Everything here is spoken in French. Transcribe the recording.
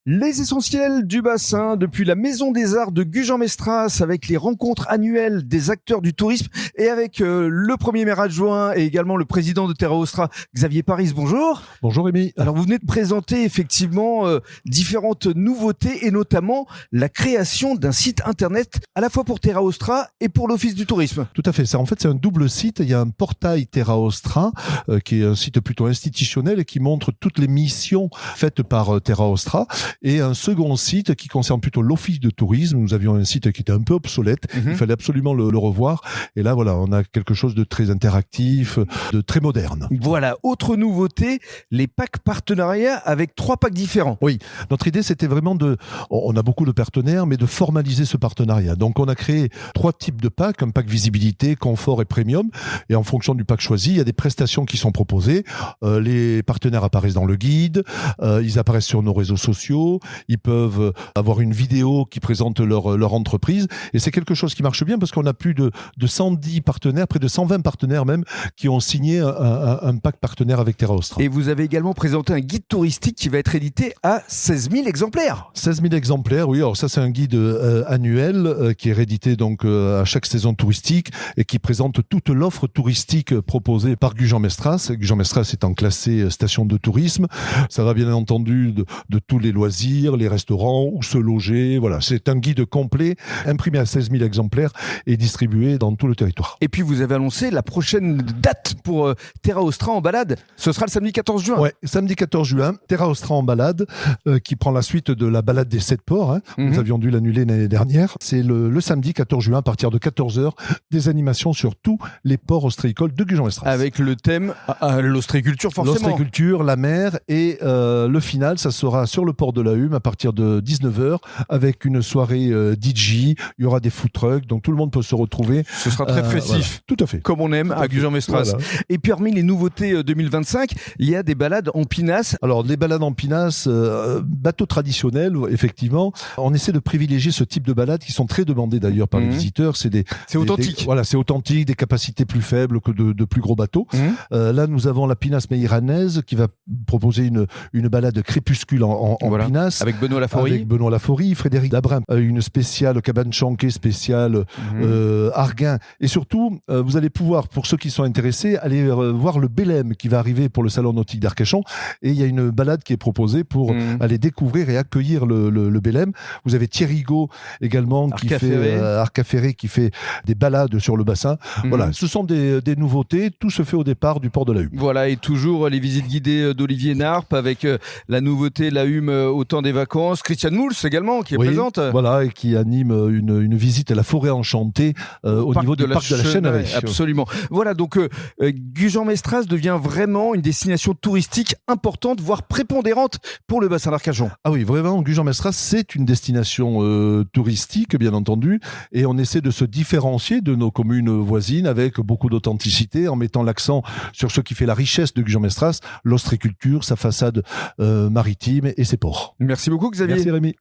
Les essentiels du bassin depuis la Maison des Arts de Gujan-Mestras avec les rencontres annuelles des acteurs du tourisme et avec le premier maire adjoint et également le président de Terra Ostra, Xavier Paris. Bonjour. Bonjour Rémi. Alors vous venez de présenter effectivement différentes nouveautés et notamment la création d'un site internet à la fois pour Terra Ostra et pour l'Office du tourisme. Tout à fait. Ça, en fait, c'est un double site. Il y a un portail Terra Ostra qui est un site plutôt institutionnel et qui montre toutes les missions faites par Terra Ostra. Et un second site qui concerne plutôt l'office de tourisme. Nous avions un site qui était un peu obsolète. Il fallait absolument le revoir. Et là, voilà, on a quelque chose de très interactif, de très moderne. Voilà, autre nouveauté, les packs partenariats avec 3 packs différents. Oui, notre idée, c'était vraiment on a beaucoup de partenaires, mais de formaliser ce partenariat. Donc, on a créé 3 types de packs, un pack visibilité, confort et premium. Et en fonction du pack choisi, il y a des prestations qui sont proposées. Les partenaires apparaissent dans le guide, ils apparaissent sur nos réseaux sociaux, ils peuvent avoir une vidéo qui présente leur entreprise. Et c'est quelque chose qui marche bien parce qu'on a plus de 110 partenaires, près de 120 partenaires même, qui ont signé un pack partenaire avec Terra Ostra. Et vous avez également présenté un guide touristique qui va être édité à 16 000 exemplaires. 16 000 exemplaires, oui. Alors ça, c'est un guide annuel qui est réédité donc à chaque saison touristique et qui présente toute l'offre touristique proposée par Gujan-Mestras. Gujan-Mestras étant classé station de tourisme. Ça va bien entendu de tous les loisirs, les restaurants, où se loger. Voilà, c'est un guide complet, imprimé à 16 000 exemplaires et distribué dans tout le territoire. Et puis vous avez annoncé la prochaine date pour Terra Ostra en balade. Ce sera le samedi 14 juin. Ouais, samedi 14 juin, Terra Ostra en balade, qui prend la suite de la balade des 7 ports. Nous avions dû l'annuler l'année dernière. C'est le samedi 14 juin, à partir de 14h, des animations sur tous les ports ostréicoles de Gujan-Mestras. Avec le thème l'ostréiculture, forcément. L'ostréiculture, la mer, et le final, ça sera sur le port de la Hume à partir de 19h, avec une soirée DJ. Il y aura des food trucks, donc tout le monde peut se retrouver. Ce sera très festif. Voilà. Tout à fait. Comme on aime à Gujan-Mestras. Voilà. Et puis parmi les nouveautés 2025, il y a des balades en pinasse. Alors les balades en pinasse, bateaux traditionnels, effectivement. On essaie de privilégier ce type de balades qui sont très demandées d'ailleurs par les visiteurs. C'est authentique. Voilà, c'est authentique, des capacités plus faibles que de plus gros bateaux. Là, nous avons la pinasse méiranaise qui va proposer une balade crépuscule en pinasse. Avec Benoît Laforie. Frédéric Dabrin, une spéciale cabane chanquée, spéciale Arguin. Et surtout, vous allez pouvoir, pour ceux qui sont intéressés, aller voir le Bélem qui va arriver pour le salon nautique d'Arcachon. Et il y a une balade qui est proposée pour aller découvrir et accueillir le Bélem. Vous avez Thierry Gaud également qui fait Arcaféré, qui fait des balades sur le bassin. Voilà, ce sont des nouveautés. Tout se fait au départ du port de la Hume. Voilà, et toujours les visites guidées d'Olivier Narp avec la nouveauté la Hume au temps des vacances. Christiane Mouls également qui est présente. Voilà, et qui anime une visite à la forêt enchantée au niveau du parc de la Chêneraie. Absolument. Voilà, donc Gujan-Mestras devient vraiment une destination touristique importante, voire prépondérante pour le bassin d'Arcachon. Ah oui, vraiment, Gujan-Mestras, c'est une destination touristique, bien entendu, et on essaie de se différencier de nos communes voisines avec beaucoup d'authenticité, en mettant l'accent sur ce qui fait la richesse de Gujan-Mestras, l'ostréiculture, sa façade maritime et ses ports. Merci beaucoup Xavier. Merci Rémi.